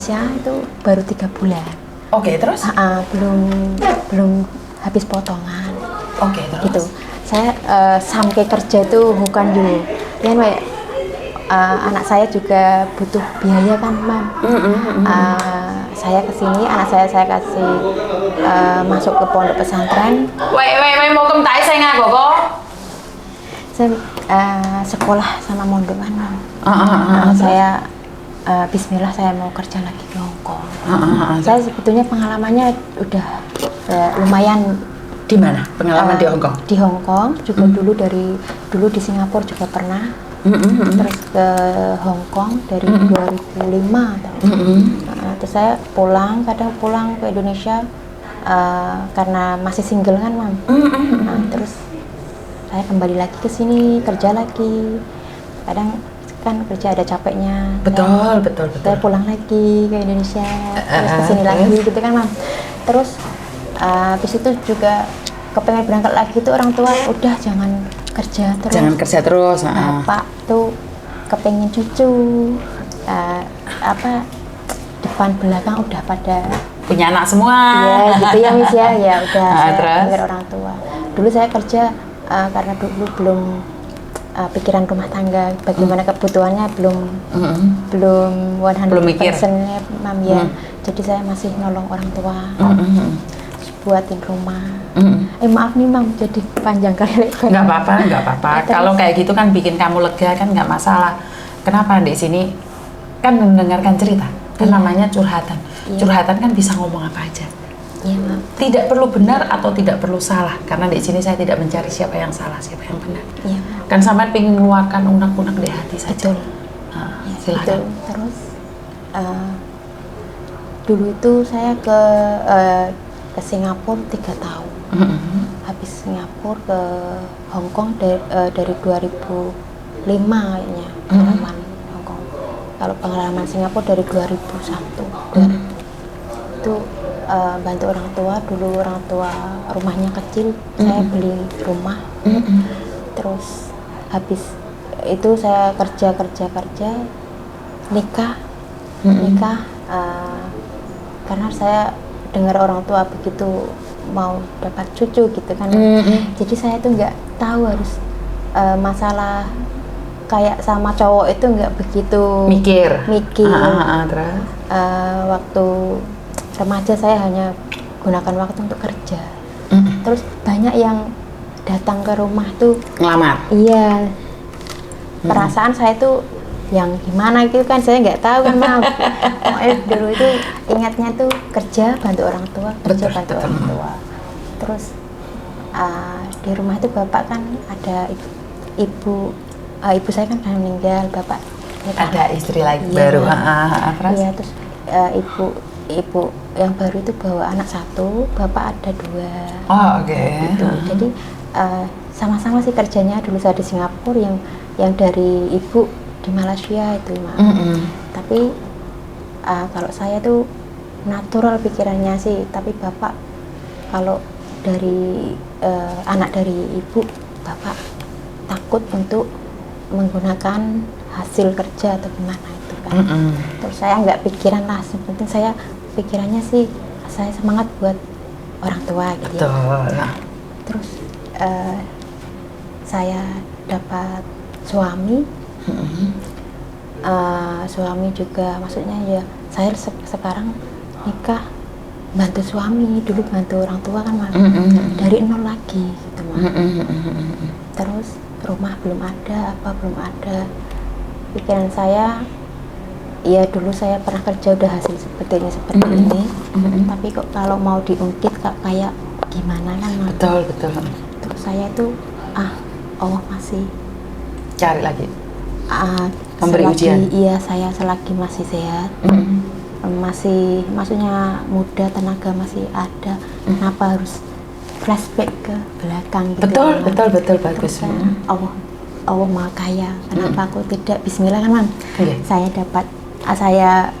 Indonesia itu baru 3 bulan. Oke, terus? Belum habis potongan. Oke, terus? Gitu. Saya sampai kerja itu bukan dulu. Ya, anak saya juga butuh biaya kan, Mam. Saya kesini, anak saya kasih masuk ke pondok pesantren. Wait, mau kemtai saya nggak kok? Saya sekolah sama mondok kan, Mam. Saya Bismillah saya mau kerja lagi ke Hong Kong. Saya sebetulnya pengalamannya udah lumayan. Di mana? Pengalaman di Hong Kong? Di Hong Kong juga dulu di Singapura juga pernah. Terus ke Hong Kong dari 2005 terus saya kadang pulang ke Indonesia karena masih single kan, Mam. Terus saya kembali lagi ke sini kerja lagi. Kadang kan kerja ada capeknya. Betul. Saya pulang lagi ke Indonesia, terus ke sini lagi gitu kan, Mam. Terus habis itu juga kepengen berangkat lagi tuh orang tua udah jangan kerja terus. Bapak tuh kepengen cucu, depan belakang udah pada punya anak semua. Iya gitu ya, Miss ya. Ya udah saya dengar orang tua. Dulu saya kerja karena dulu belum pikiran rumah tangga, bagaimana kebutuhannya belum 100%-nya, Mam ya. Jadi saya masih nolong orang tua, buatin rumah. Maaf nih, Mam, jadi panjang kali lebar. Nggak apa-apa. Kalau kayak gitu kan bikin kamu lega kan nggak masalah. Kenapa di sini kan mendengarkan cerita, kan namanya curhatan. Curhatan kan bisa ngomong apa aja. Iya, Mam. Tidak perlu benar atau tidak perlu salah, karena di sini saya tidak mencari siapa yang salah, siapa yang benar. Iya, Mam. Kan sampai pengen mengeluarkan unek-unek di hati saja. Betul. Silakan. Terus dulu itu saya ke Singapura 3 tahun. Habis Singapura ke Hong Kong dari 2005 kayaknya pengalaman Hong Kong. Kalau pengalaman Singapura dari 2001. Itu bantu orang tua. Dulu orang tua rumahnya kecil, saya beli rumah. Terus habis itu saya kerja nikah karena saya dengar orang tua begitu mau dapat cucu gitu kan. Jadi saya tuh nggak tahu harus masalah kayak sama cowok itu nggak begitu mikir. Terus Waktu remaja saya hanya gunakan waktu untuk kerja. Terus banyak yang datang ke rumah tuh ngelamar. Iya. Perasaan saya tuh yang gimana gitu kan saya nggak tahu kan, Mam. Dulu itu ingatnya tuh kerja bantu orang tua, bantu orang tua. Terus di rumah itu bapak kan ada ibu saya kan sudah meninggal, bapak ada istri lagi baru. Iya, terus ibu yang baru itu bawa anak 1, bapak ada 2. Gitu. Jadi sama-sama sih kerjanya. Dulu saya di Singapura, yang dari ibu di Malaysia itu, Mam. Tapi kalau saya tuh natural pikirannya sih, tapi bapak kalau dari anak dari ibu, bapak takut untuk menggunakan hasil kerja atau gimana itu kan. Terus saya nggak pikiran lah, penting saya pikirannya sih saya semangat buat orang tua gitu. Ya. Terus saya dapat suami. Suami juga maksudnya ya saya sekarang nikah bantu suami, dulu bantu orang tua kan, Mam. Dari nol lagi gitu, Mam. Terus rumah belum ada, belum ada. Pikiran saya ya dulu saya pernah kerja udah hasil seperti ini. Tapi kok kalau mau diungkit kayak gimana kan, Mam. Betul. Terus saya itu Allah masih cari lagi. Memberi ujian. Iya, saya selagi masih sehat, masih maksudnya muda, tenaga masih ada, kenapa harus flashback ke belakang gitu. Betul bagus. Allah Maha Kaya, kenapa aku tidak Bismillah kan, Mam. Saya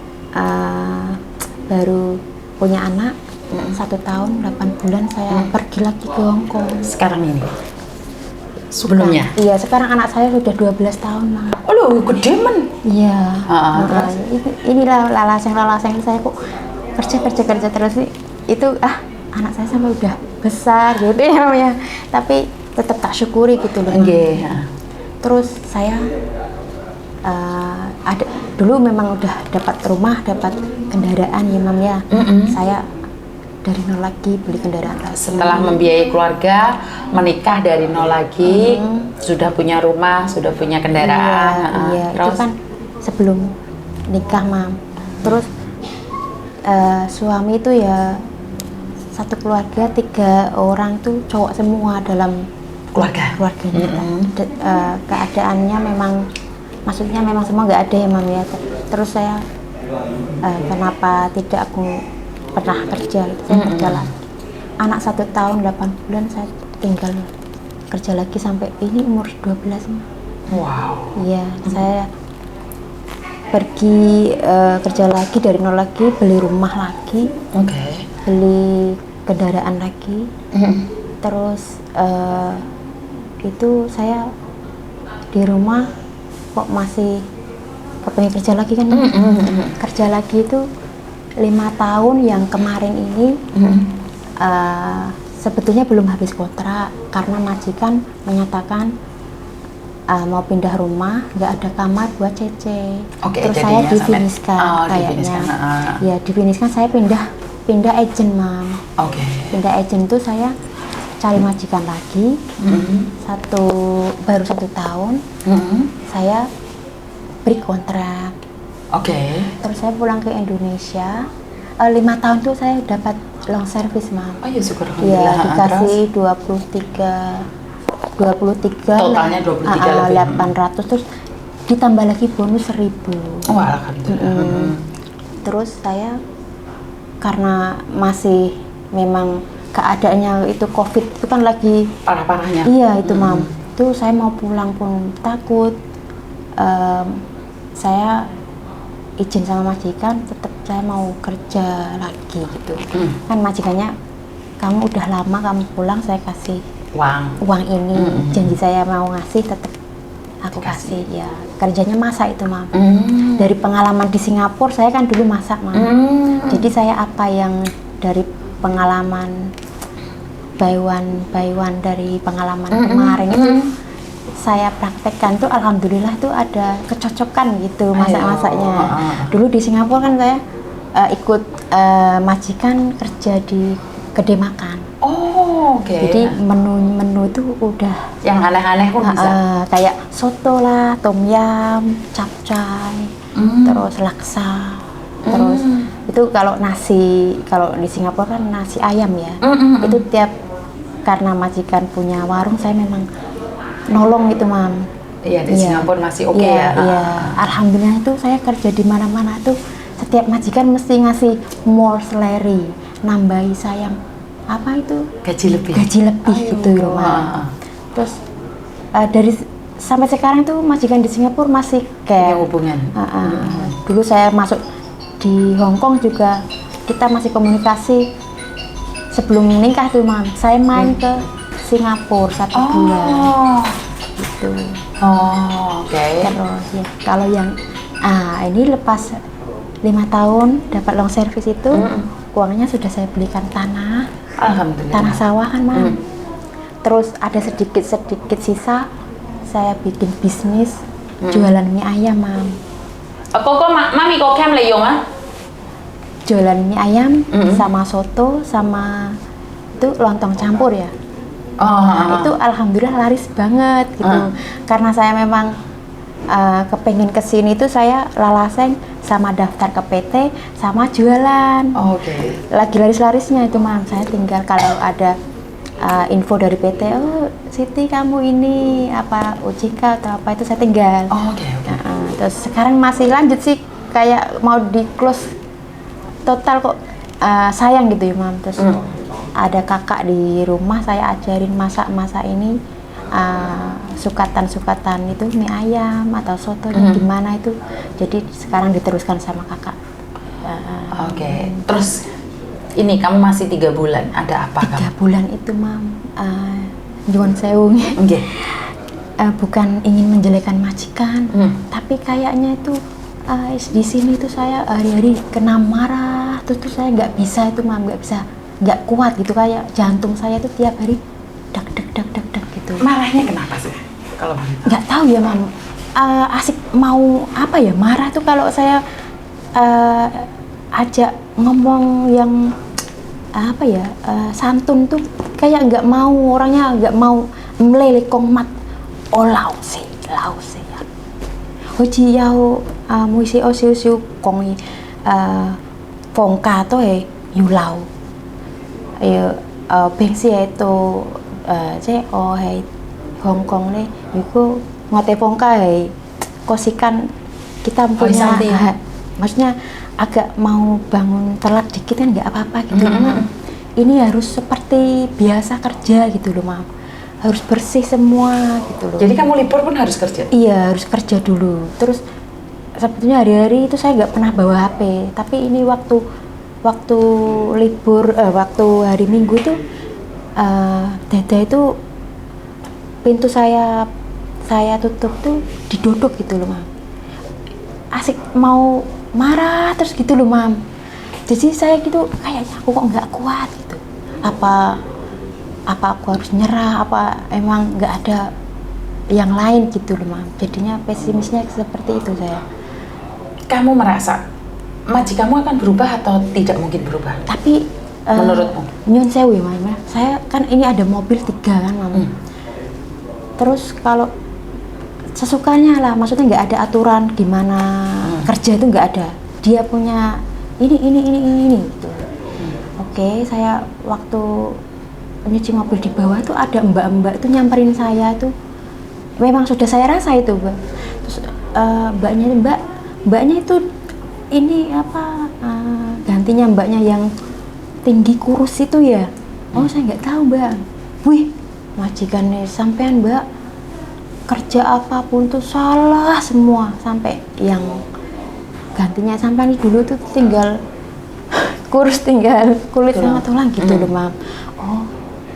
baru punya anak 1 tahun 8 bulan saya pergi lagi ke Hong Kong. Sekarang ini sebelumnya? Iya, sekarang anak saya sudah 12 tahun, Mam. Oh, loh, gede men. Iya. Terus? Inilah lalaseng saya kok kerja terus nih. Itu anak saya sampai udah besar gitu ya. Tapi tetap tak syukuri gitu loh. Terus saya ada dulu memang udah dapat rumah, dapat kendaraan ya, Mam ya. Saya dari nol lagi beli kendaraan lagi. Setelah membiayai keluarga, menikah dari nol lagi, sudah punya rumah, sudah punya kendaraan. Iya, itu kan sebelum nikah, Mam. Terus suami itu ya satu keluarga 3 orang tuh cowok semua dalam keluarganya. Keadaannya memang, maksudnya memang semua nggak ada ya, Mam ya. Terus saya kenapa tidak aku pernah kerja gitu. Saya kerja lagi. Anak 1 tahun 8 bulan saya tinggal kerja lagi sampai ini umur 12. Wow. Iya, saya pergi kerja lagi dari nol lagi, beli rumah lagi, beli kendaraan lagi. Terus itu saya di rumah kok masih kepengen kerja lagi kan. Kerja lagi itu 5 tahun yang kemarin ini sebetulnya belum habis kontrak karena majikan menyatakan mau pindah rumah, nggak ada kamar buat Cece. Terus saya difiniskan kayaknya. Ya difiniskan, saya pindah agent, Mam. Pindah agent tuh saya cari majikan lagi. Baru 1 tahun saya beri kontrak. Terus saya pulang ke Indonesia. 5 tahun tuh saya dapat long service, Mam. Oh ya, syukur. Iya, dikasih 23 totalnya 23 800, terus ditambah lagi bonus 1000. Oh, alhamdulillah. Terus saya karena masih memang keadaannya itu COVID itu kan lagi parah-parahnya. Iya, itu Mam. Itu saya mau pulang pun takut. Saya izin sama majikan, tetap saya mau kerja lagi gitu. Kan majikannya, kamu udah lama kamu pulang, saya kasih uang ini. Janji saya mau ngasih, tetap aku kasih. Ya kerjanya masak itu, Mam. Dari pengalaman di Singapura, saya kan dulu masak, Mam. Jadi saya apa yang dari pengalaman buy one dari pengalaman kemarin itu saya praktekkan tuh, alhamdulillah tuh ada kecocokan gitu masak-masaknya. Dulu di Singapura kan saya ikut majikan kerja di kedai makan. Jadi menu itu udah yang aneh-aneh pun bisa. Kayak soto lah, tom yum, capcay, terus laksa, terus itu kalau nasi, kalau di Singapura kan nasi ayam ya. Itu karena majikan punya warung, saya memang nolong itu, Mam. Iya, di Singapura masih ya. Iya, alhamdulillah itu saya kerja di mana-mana tuh setiap majikan mesti ngasih more salary, nambahi saya apa itu gaji lebih gitu ya, Mam. Terus dari sampai sekarang tuh majikan di Singapura masih kayak hubungan. Dulu saya masuk di Hong Kong juga kita masih komunikasi. Sebelum nikah tuh, Mam, saya main ke Singapura 1 bulan gitu. Terus ya kalau yang ini lepas 5 tahun dapat long service itu, uangnya sudah saya belikan tanah. Alhamdulillah. Tanah sawah kan, Mam. Terus ada sedikit sisa, saya bikin bisnis jualan mie ayam, Mam. Mami kok kem le yong Jualan mie ayam sama soto sama itu lontong campur ya. Itu alhamdulillah laris banget gitu. Karena saya memang kepengen kesini tuh saya lalaseng sama daftar ke PT sama jualan. Lagi laris-larisnya itu, Mam. Saya tinggal kalau ada info dari PT, Siti kamu ini apa OJK atau apa, itu saya tinggal. Terus sekarang masih lanjut sih, kayak mau di close total kok. Sayang gitu ya, Mam. Terus ada kakak di rumah, saya ajarin masak ini sukatan itu mie ayam atau soto gimana itu, jadi sekarang diteruskan sama kakak. Terus ini kamu masih 3 bulan, ada apa? 3 bulan itu, Mam, Nyuwun sewu. Nggih. Bukan ingin menjelekkan majikan, tapi kayaknya itu di sini tuh saya hari-hari kena marah, terus saya nggak bisa itu Mam, nggak kuat gitu, kayak jantung saya tuh tiap hari dak gitu. Marahnya kenapa sih? Kalau nggak tahu ya Mam, asik mau apa ya, marah tuh kalau saya ajak ngomong yang apa ya, santun tuh kayak nggak mau, orangnya nggak mau meleleh kongmat. Lao se ya. Hoji yao muisi o siu kong phong ca to yu lao. Beng si itu je Hong Kong le yuko ngote phong ca kosikan kita punya, maksudnya agak mau bangun telat dikit kan nggak apa-apa gitu. Ini harus seperti biasa kerja gitu loh Mam. Harus bersih semua gitu loh. Jadi kamu libur pun harus kerja? Iya, harus kerja dulu. Terus sebetulnya hari-hari itu saya nggak pernah bawa HP. Tapi ini waktu libur, waktu hari Minggu itu, Dada itu pintu saya tutup tuh didodok gitu loh Mam. Asik mau marah terus gitu loh Mam. Jadi saya gitu kayaknya aku kok nggak kuat gitu. Apa aku harus nyerah, apa emang nggak ada yang lain gitu loh Mam. Jadinya pesimisnya seperti itu saya. Kamu merasa majikanmu akan berubah atau tidak mungkin berubah? Tapi menurutmu? Nyun sewu ya Mam, saya kan ini ada mobil 3 kan Mam. Terus kalau sesukanya lah, maksudnya nggak ada aturan gimana kerja itu nggak ada. Dia punya ini gitu. Oke, saya waktu nyuci mobil di bawah tuh ada mbak-mbak tuh nyamperin saya tuh, memang sudah saya rasa itu Mbak. Terus mbaknya itu ini apa, gantinya mbaknya yang tinggi kurus itu ya. Oh saya nggak tahu Mbak. Wih, majikannya sampean Mbak, kerja apapun tuh salah semua, sampai yang gantinya sampean dulu tuh tinggal kurus, tinggal kulit sama tulang gitu loh Mam. Oh,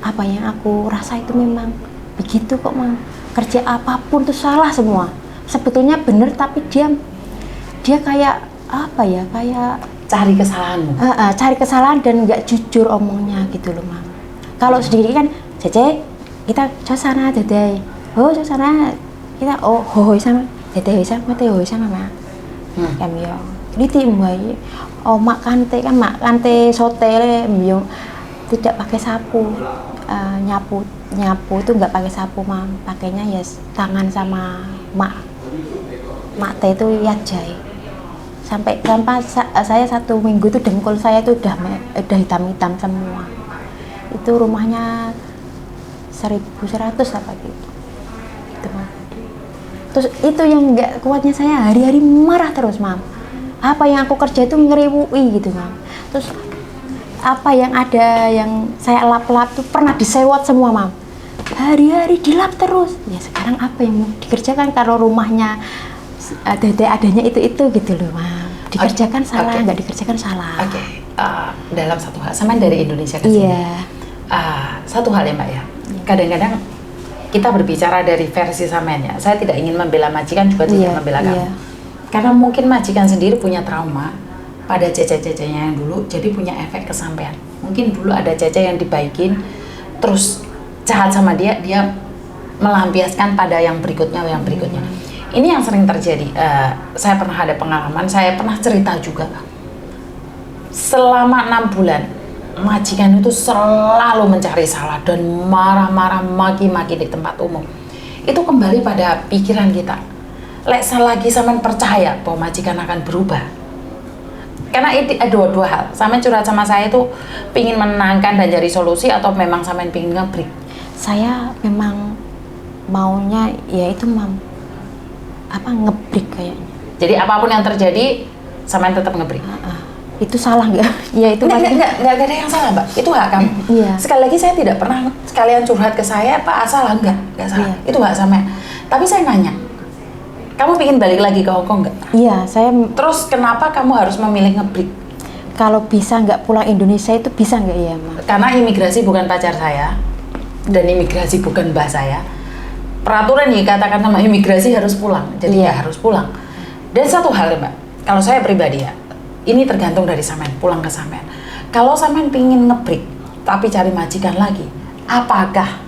apa yang aku rasa itu memang begitu kok Mam. Kerja apapun tuh salah semua. Sebetulnya bener tapi dia kayak apa ya, kayak cari kesalahanmu. Cari kesalahan dan nggak jujur omongnya gitu loh Mam. Kalau sendiri kan Cece, kita ke sana Dede. Oh ke sana kita hoi sama Dede, hoi sama teh, hoi sama Mak. Kami yo liti mbak. Oh makan teh sote mbiyong tidak pakai sapu. Nyapu itu nggak pakai sapu Mam, pakainya ya tangan sama mak teh itu yajai. Sampai saya 1 minggu itu dengkul saya itu udah hitam semua. Itu rumahnya 1.100 apa gitu. Itu Mam. Terus itu yang nggak kuatnya, saya hari-hari marah terus Mam. Apa yang aku kerja itu ngeriwui gitu Mam. Terus apa yang ada yang saya lap-lap tuh pernah disewot semua Mam. Hari-hari dilap terus. Ya sekarang apa yang mau dikerjakan kalau rumahnya Dede adanya itu gitu loh Mam. Dikerjakan salah, nggak dikerjakan salah. Dalam satu hal, sama dari Indonesia ke sini. Satu hal ya Mbak ya. Kadang-kadang kita berbicara dari versi samennya. Saya tidak ingin membela majikan, juga tidak membela kamu. Karena mungkin majikan sendiri punya trauma pada cece-cecenya yang dulu, jadi punya efek kesampean. Mungkin dulu ada cece yang dibaikin, terus jahat sama dia melampiaskan pada yang berikutnya. Ini yang sering terjadi. Saya pernah ada pengalaman, saya pernah cerita juga. Selama 6 bulan, majikan itu selalu mencari salah dan marah-marah, maki-maki di tempat umum. Itu kembali pada pikiran kita. Lek lagi sampean percaya bahwa majikan akan berubah. Karena itu ada 2 hal. Sampean curhat sama saya itu pingin menenangkan dan cari solusi, atau memang sampean pingin ngebreak? Saya memang maunya ya itu Mam, ngebreak kayaknya. Jadi apapun yang terjadi sampean tetap ngebreak. Itu salah nggak? Ya itu nggak ada yang salah Mbak. Itu hak kamu. Sekali lagi saya tidak pernah sekalian curhat ke saya Pak salah, nggak salah. Itu hak sampean. Tapi saya nanya, kamu pingin balik lagi ke Hong Kong nggak? Iya, saya. Terus kenapa kamu harus memilih ngebreak? Kalau bisa nggak pulang Indonesia itu bisa nggak ya, Mak? Karena imigrasi bukan pacar saya. dan imigrasi bukan bahasa saya. Peraturan yang dikatakan sama imigrasi harus pulang, jadi ya harus pulang. Dan satu hal ya Mbak, kalau saya pribadi ya, ini tergantung dari sampean, pulang ke sampean. Kalau sampean pingin ngebreak, tapi cari majikan lagi, apakah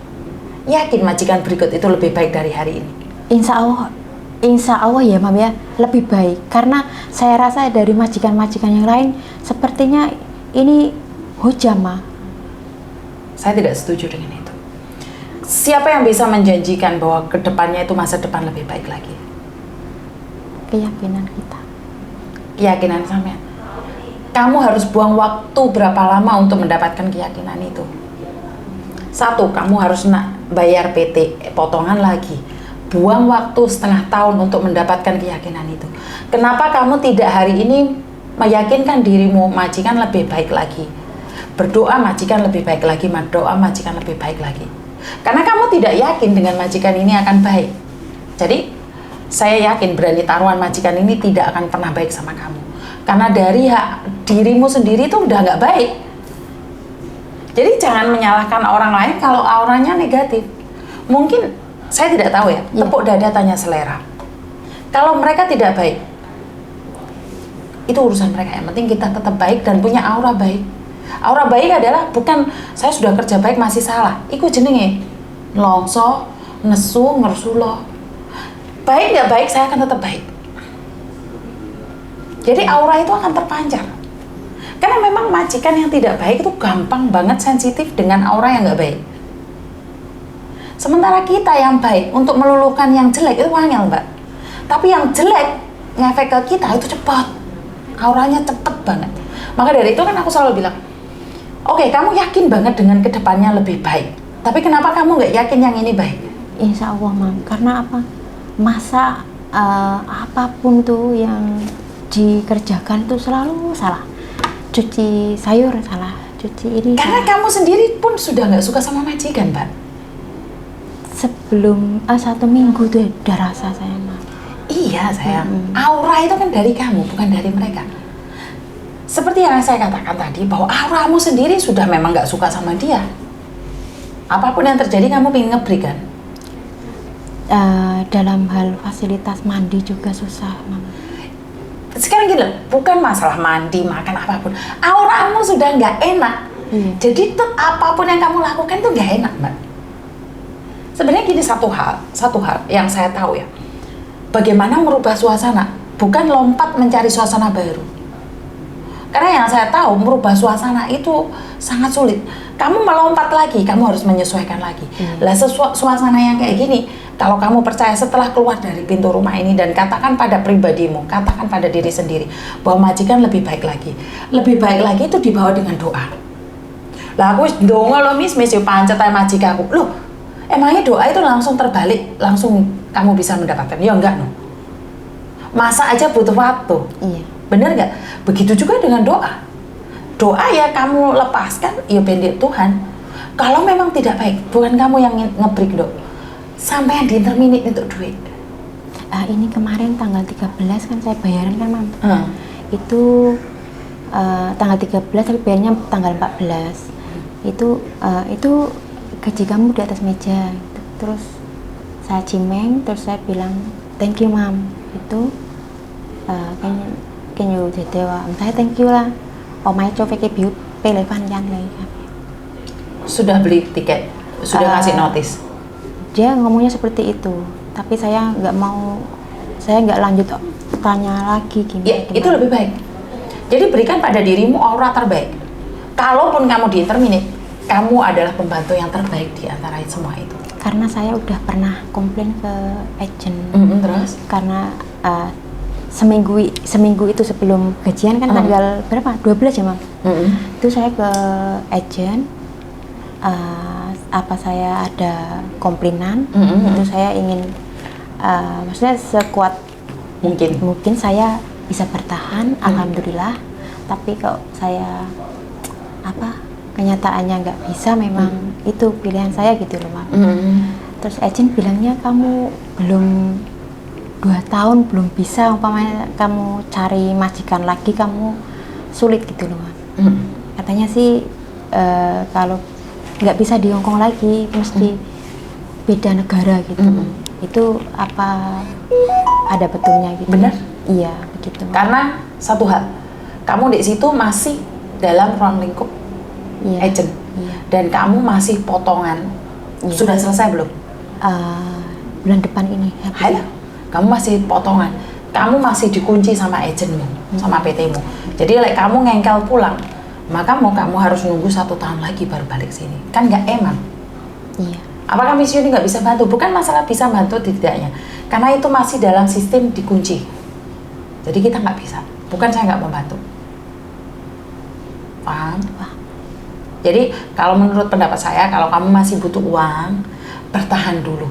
yakin majikan berikut itu lebih baik dari hari ini? Insya Allah ya Mam ya, lebih baik. Karena saya rasa dari majikan-majikan yang lain, sepertinya ini hujam Ma. Saya tidak setuju dengan itu. Siapa yang bisa menjanjikan bahwa kedepannya itu masa depan lebih baik lagi? Keyakinan kita. Keyakinan sampean. Kamu harus buang waktu berapa lama untuk mendapatkan keyakinan itu? Satu, kamu harus bayar PT potongan lagi. Buang waktu setengah tahun untuk mendapatkan keyakinan itu. Kenapa kamu tidak hari ini meyakinkan dirimu majikan lebih baik lagi? Berdoa majikan lebih baik lagi, berdoa majikan lebih baik lagi. Karena kamu tidak yakin dengan majikan ini akan baik. Jadi, saya yakin berani taruhan majikan ini tidak akan pernah baik sama kamu. Karena dari dirimu sendiri itu udah nggak baik. Jadi jangan menyalahkan orang lain kalau auranya negatif. Mungkin saya tidak tahu ya, tepuk dada tanya selera. Kalau mereka tidak baik, itu urusan mereka. Yang penting kita tetap baik dan punya aura baik. Aura baik adalah bukan saya sudah kerja baik masih salah. Iku jenenge longso, nesu, ngersulo. Baik nggak baik saya akan tetap baik. Jadi aura itu akan terpancar. Karena memang majikan yang tidak baik itu gampang banget sensitif dengan aura yang nggak baik. Sementara kita yang baik untuk meluluhkan yang jelek itu wangel Mbak. Tapi yang jelek ngefek ke kita itu cepat. Auranya cepet banget. Maka dari itu kan aku selalu bilang, oke, kamu yakin banget dengan kedepannya lebih baik. Tapi kenapa kamu nggak yakin yang ini baik? Insya Allah Mam. Karena apa? Masa apapun tuh yang dikerjakan tuh selalu salah. Cuci sayur salah, cuci ini karena salah. Kamu sendiri pun sudah nggak suka sama majikan Mbak. Sebelum 1 minggu tuh udah rasa saya Mam. Iya sayang, aura itu kan dari kamu, bukan dari mereka. Seperti yang saya katakan tadi, bahwa auramu sendiri sudah memang nggak suka sama dia. Apapun yang terjadi kamu pengen ngebreak kan? Dalam hal fasilitas mandi juga susah Mam. Sekarang gini, bukan masalah mandi, makan apapun. Auramu sudah nggak enak. Jadi tuh apapun yang kamu lakukan tuh nggak enak Mbak. Sebenarnya gini, satu hal yang saya tahu ya, bagaimana merubah suasana, bukan lompat mencari suasana baru. Karena yang saya tahu merubah suasana itu sangat sulit. Kamu melompat lagi, kamu harus menyesuaikan lagi. Lah suasana yang kayak gini, kalau kamu percaya setelah keluar dari pintu rumah ini dan katakan pada pribadimu, katakan pada diri sendiri bahwa majikan lebih baik lagi. Lebih baik lagi itu dibawa dengan doa. Lah aku ndonga lo mis pancet ae majikanku. Loh, emangnya doa itu langsung terbalik, langsung kamu bisa mendapatkan? Ya enggak no. Masa aja butuh waktu. Iya. Bener nggak? Begitu juga dengan doa. Doa ya kamu lepaskan, ya pendek Tuhan. Kalau memang tidak baik, bukan kamu yang ngebreak dok. Sampai yang di-terminate untuk duit. Ini kemarin tanggal 13 kan saya bayaran kan Mam. Itu tanggal 13 tapi bayarnya tanggal 14. Itu gaji kamu di atas meja gitu. Terus saya cimeng, terus saya bilang thank you Mam. Itu can you jadiwa saya thank you lah. Omai cho cái bill pay lấy van yan lấy. Sudah beli tiket, sudah ngasih notis. Dia ngomongnya seperti itu, tapi saya nggak lanjut tanya lagi gimana. Ya, itu lebih baik. Jadi berikan pada dirimu aura terbaik. Kalaupun kamu di-terminate, kamu adalah pembantu yang terbaik di antara semua itu. Karena saya udah pernah komplain ke agent. Terus? Karena seminggu itu sebelum gajian kan tanggal berapa? 12 ya Mam? Itu saya ke agent, saya ada komplainan, itu saya ingin maksudnya sekuat mungkin saya bisa bertahan, alhamdulillah. Tapi kalau saya kenyataannya nggak bisa, memang itu pilihan saya gitu loh Mam. Terus agent bilangnya kamu belum 2 tahun belum bisa, umpamanya kamu cari majikan lagi kamu sulit gitu loh Mam. Katanya sih kalau nggak bisa di Hongkong lagi, mesti beda negara gitu. Itu apa ada betulnya gitu? Benar? Iya, begitu. Karena satu hal, kamu di situ masih dalam ruang lingkup agent, dan kamu masih potongan. Sudah selesai belum? Bulan depan ini. Ayo, kamu masih potongan. Kamu masih dikunci sama agentmu, sama PT-mu. Jadi like kamu ngengkel pulang, maka kamu harus nunggu 1 tahun lagi baru balik sini. Kan nggak eman. Iya. Apakah Miss Yuni nggak bisa bantu? Bukan masalah bisa bantu tidaknya, karena itu masih dalam sistem dikunci. Jadi kita nggak bisa. Bukan saya nggak membantu. Paham? Jadi kalau menurut pendapat saya, kalau kamu masih butuh uang, bertahan dulu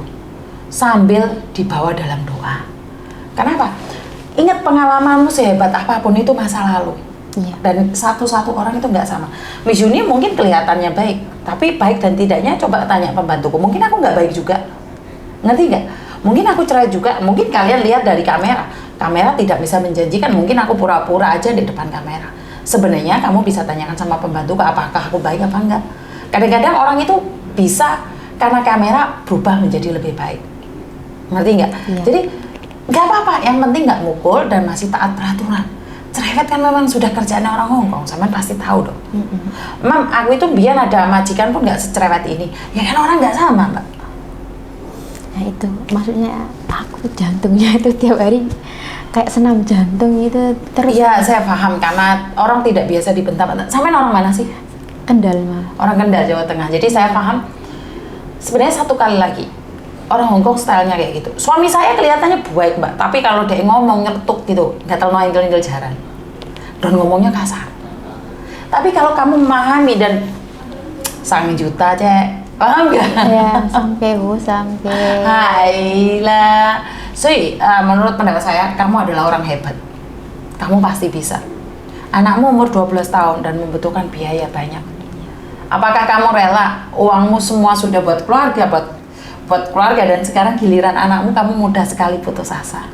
sambil dibawa dalam doa. Kenapa? Ingat pengalamanmu sehebat apapun itu masa lalu. Dan satu-satu orang itu nggak sama. Miss Yuni mungkin kelihatannya baik, tapi baik dan tidaknya coba tanya pembantuku. Mungkin aku nggak baik juga, ngerti nggak? Mungkin aku cerai juga. Mungkin kalian lihat dari kamera tidak bisa menjanjikan. Mungkin aku pura-pura aja di depan kamera. Sebenarnya kamu bisa tanyakan sama pembantuku apakah aku baik apa enggak. Kadang-kadang orang itu bisa karena kamera berubah menjadi lebih baik, ngerti nggak? Jadi nggak apa-apa. Yang penting nggak mukul dan masih taat peraturan. Cerewet kan memang sudah kerjaan orang Hongkong, sampean pasti tahu dong. Mam, aku itu biar ada majikan pun nggak secerewet ini. Ya kan orang nggak sama, Mbak. Nah itu, maksudnya aku jantungnya itu tiap hari kayak senam jantung itu terus. Iya, saya paham karena orang tidak biasa dibentak-bentak. Sampean orang mana sih? Kendal, mah. Orang Kendal, Jawa Tengah. Jadi saya paham. Sebenarnya satu kali lagi, orang Hongkong stylenya kayak gitu. Suami saya kelihatannya baik, Mbak, tapi kalau dia ngomong nyertuk gitu, nggak terlalu ingkel-ingkel jaran. Dan ngomongnya kasar. Tapi kalau kamu memahami dan sang juta, Cek, paham nggak? Ya, sampai. Hai lah. So, menurut pendapat saya, kamu adalah orang hebat. Kamu pasti bisa. Anakmu umur 12 tahun dan membutuhkan biaya banyak. Apakah kamu rela uangmu semua sudah buat keluarga, buat keluarga, dan sekarang giliran anakmu kamu mudah sekali putus asa?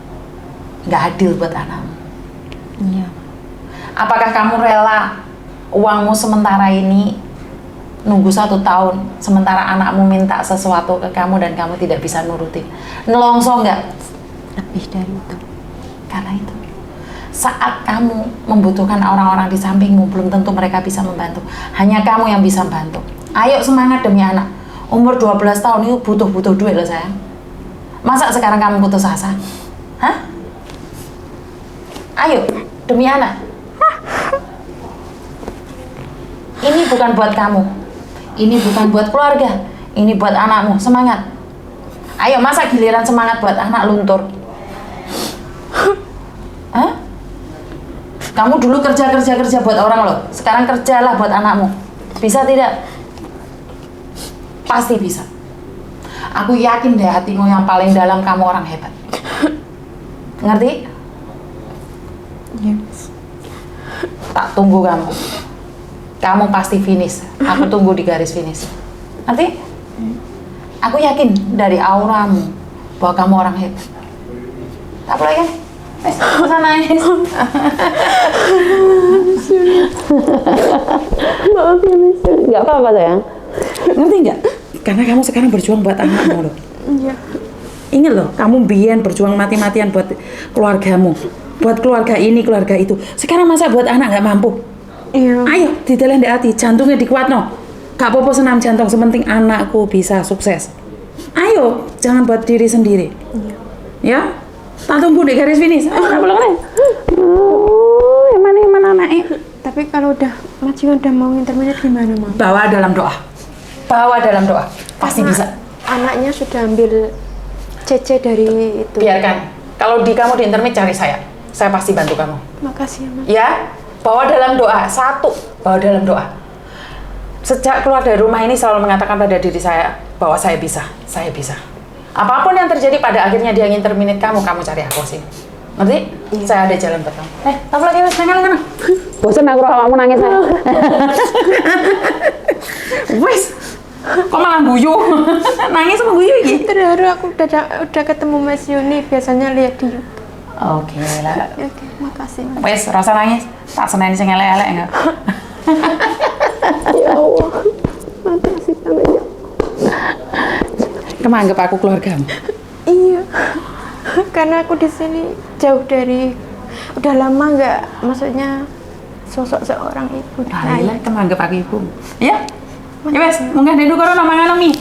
Nggak adil buat anakmu. Iya. Apakah kamu rela uangmu sementara ini nunggu 1 tahun, sementara anakmu minta sesuatu ke kamu dan kamu tidak bisa nurutin? Nelongso nggak? Lebih dari itu. Karena itu, saat kamu membutuhkan orang-orang di sampingmu, belum tentu mereka bisa membantu. Hanya kamu yang bisa membantu. Ayo semangat demi anak. Umur 12 tahun itu butuh duit loh sayang. Masa sekarang kamu putus asa? Hah? Ayo, demi anak. Ini bukan buat kamu. Ini bukan buat keluarga. Ini buat anakmu. Semangat. Ayo, masa giliran semangat buat anak luntur? Hah? Kamu dulu kerja buat orang loh. Sekarang kerjalah buat anakmu. Bisa tidak? Pasti bisa. Aku yakin deh hatimu yang paling dalam kamu orang hebat. Ngerti? Yes. Tak tunggu kamu. Kamu pasti finish. Aku tunggu di garis finish. Nanti aku yakin dari auramu bahwa kamu orang hebat. Tak boleh kan? Masa nangis. Maaf ya, Miss. Nggak apa-apa sayang. Ngerti nggak? Karena kamu sekarang berjuang buat anakmu loh. Iya. Ingat loh, kamu biyen berjuang mati-matian buat keluargamu, buat keluarga ini, keluarga itu. Sekarang masa buat anak nggak mampu? Iya. Ayo, ditelen di hati, jantungnya dikuatno. Gak apa-apa senam jantung, sepenting anakku bisa sukses. Ayo, jangan buat diri sendiri. Iya. Ya, tak tunggu di garis finish. Ayo, boleh. Mana anaknya? Tapi kalau majikan udah mau intermediate gimana, Mam? Bawa dalam doa. Bawa dalam doa. Pasti bisa. Anaknya sudah ambil CC dari itu. Biarkan. Kalau kamu di intermediate cari saya. Saya pasti bantu kamu. Makasih ya, Mam. Ya, bawa dalam doa. Bawa dalam doa. Sejak keluar dari rumah ini selalu mengatakan pada diri saya bahwa saya bisa. Apapun yang terjadi pada akhirnya dia ingin terminate kamu cari aku sih. Ngerti? Iya. Saya ada jalan buat kamu. Apa lagi mas? Jangan. Bosan aku kamu nangis. Wes, kok malah guyu? Nangis sama guyu gitu. Terharu aku udah ketemu Mas Yuni, biasanya lihat di YouTube. Oke lah. Oke, makasih. Mas. Wes, rasa nangis. Tak seneni sing elek-elek enggak? Ya Allah. Makasih. menganggap aku keluargamu? Iya. Karena aku di sini jauh dari, udah lama nggak, maksudnya sosok seorang ibu. Ayolah, kita menganggap aku ibu. Ya, ya wes, munggah dulu corona mangan mi.